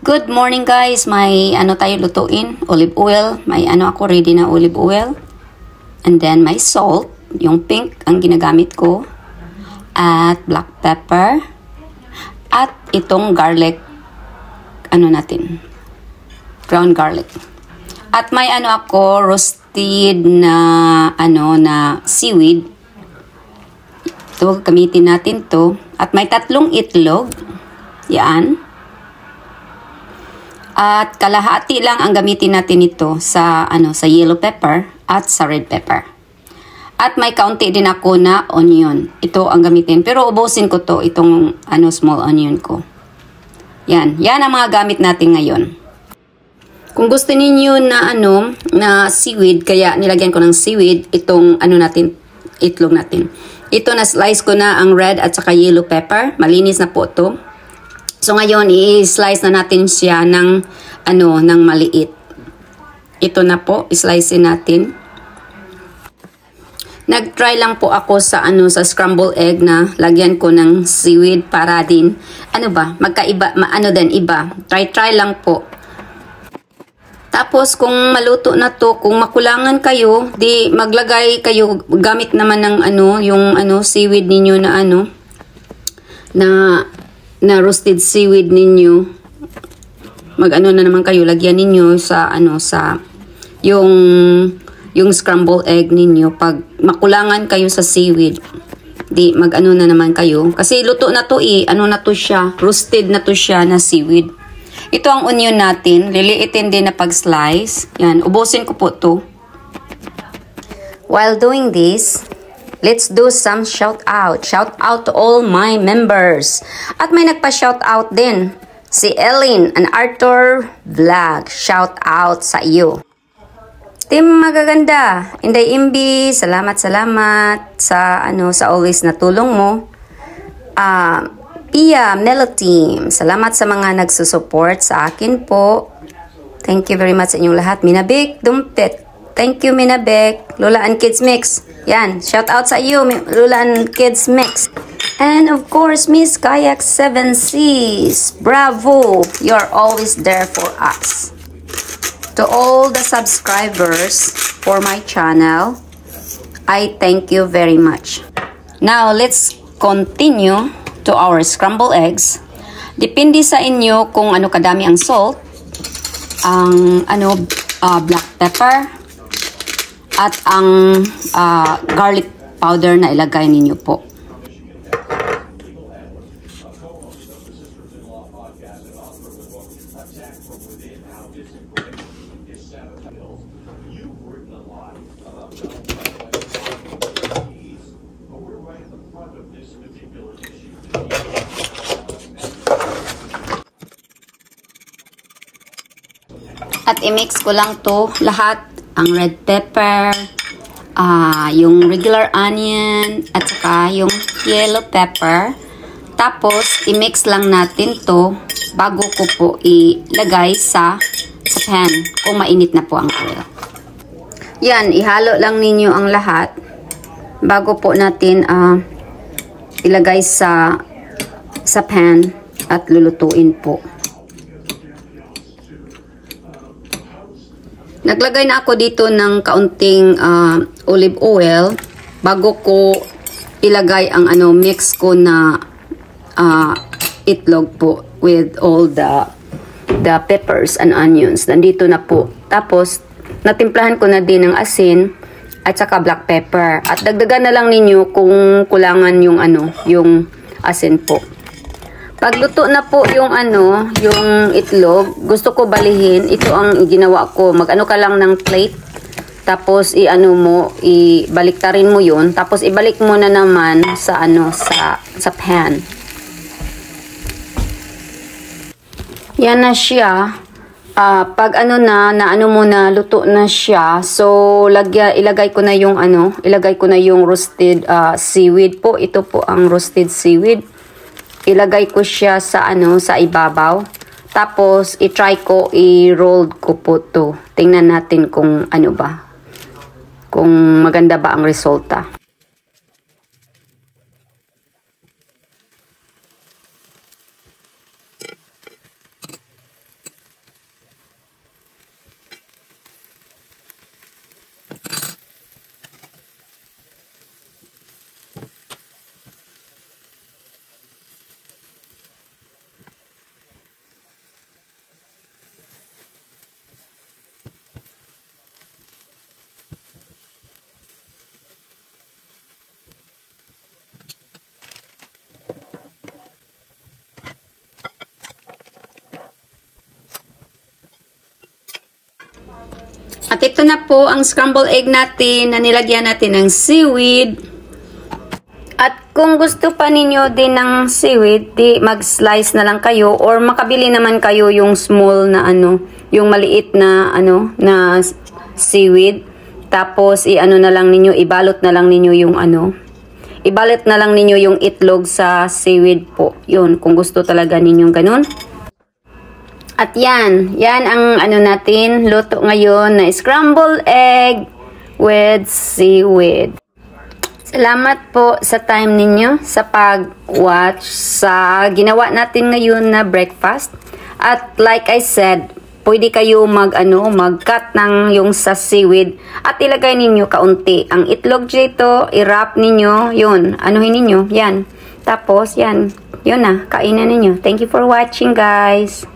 Good morning guys, may ano tayo lutuin, olive oil, may ano ako ready na olive oil. And then may salt, yung pink ang ginagamit ko. At black pepper. At itong garlic, ano natin, ground garlic. At may ano ako, roasted na ano na seaweed. Ito, gamitin natin to. At may 3 itlog. Yan. At kalahati lang ang gamitin natin ito sa sa yellow pepper at sa red pepper. At may kaunti din ako na onion. Ito ang gamitin. Pero ubusin ko to, itong small onion ko. Yan. Yan ang mga gamit natin ngayon. Kung gusto niyo na na seaweed, kaya nilagyan ko ng seaweed itong natin, itlog natin. Ito na slice ko na ang red at saka yellow pepper. Malinis na po to. So ngayon, i-slice na natin siya ng ng maliit. Ito na po, i-slice natin. Nag-try lang po ako sa sa scrambled egg na lagyan ko ng seaweed para din magkaiba, din iba. Try lang po. Tapos kung maluto na to, kung makulangan kayo, di maglagay kayo gamit naman ng yung seaweed ninyo na roasted seaweed ninyo. Na naman kayo, lagyan ninyo sa yung scrambled egg ninyo. Pag makulangan kayo sa seaweed, di na naman kayo. Kasi luto na to na to siya, roasted na to siya na seaweed. Ito ang onion natin, liliitin din na pag-slice. Yan, ubusin ko po to. While doing this, let's do some shout out. Shout out to all my members. At may nagpa-shout out din. Si Ellen and Arthur Vlog. Shout out sa iyo. Team Magaganda, Inday Imbi, salamat sa sa always na tulong mo. Pia Melo Team, salamat sa mga nagsusupport sa akin po. Thank you very much sa inyong lahat. Minabik Dumpet, thank you Minabek. Lola and Kids Mix, yan, shout out sa iyo Lola and Kids Mix. And of course, Miss Kayak 7 Seas, bravo, you're always there for us. To all the subscribers for my channel, I thank you very much. Now, let's continue to our scrambled eggs. Depende sa inyo kung kadami ang salt, ang black pepper, at ang garlic powder na ilagay ninyo po. At i-mix ko lang to lahat, ang red pepper, yung regular onion, at saka yung yellow pepper. Tapos, i-mix lang natin to bago ko po ilagay sa pan kung mainit na po ang oil. Yan, ihalo lang ninyo ang lahat bago po natin ilagay sa pan at lulutuin po. Naglagay na ako dito ng kaunting olive oil bago ko ilagay ang mix ko na itlog po with all the peppers and onions. Nandito na po. Tapos natimplahan ko na din ng asin at saka black pepper. At dagdagan na lang ninyo kung kulangan yung yung asin po. Pagluto na po yung yung itlog, gusto ko balihin. Ito ang ginawa ko. Mag-ano ka lang ng plate. Tapos ibaliktarin mo 'yun. Tapos ibalik mo na naman sa sa pan. Yan na siya. Pag mo na luto na siya. So ilagay ko na yung yung roasted seaweed po. Ito po ang roasted seaweed. Ilagay ko siya sa sa ibabaw. Tapos i-try ko i-roll ko po to. Tingnan natin kung kung maganda ba ang resulta. At ito na po ang scrambled egg natin na nilagyan natin ng seaweed. At kung gusto pa ninyo din ng seaweed, di mag-slice na lang kayo or makabili naman kayo yung small na yung maliit na na seaweed. Tapos na lang ninyo, ibalot na lang ninyo yung ibalot na lang ninyo yung itlog sa seaweed po. Yun, kung gusto talaga ninyong ganun. At yan ang natin, luto ngayon na scrambled egg with seaweed. Salamat po sa time ninyo sa pag-watch sa ginawa natin ngayon na breakfast. At like I said, pwede kayo mag-cut ng yung sa seaweed at ilagay ninyo kaunti. Ang itlog dito, i-wrap ninyo, yun, anuhin ninyo, yan. Tapos, yan, yun na, kainan ninyo. Thank you for watching, guys.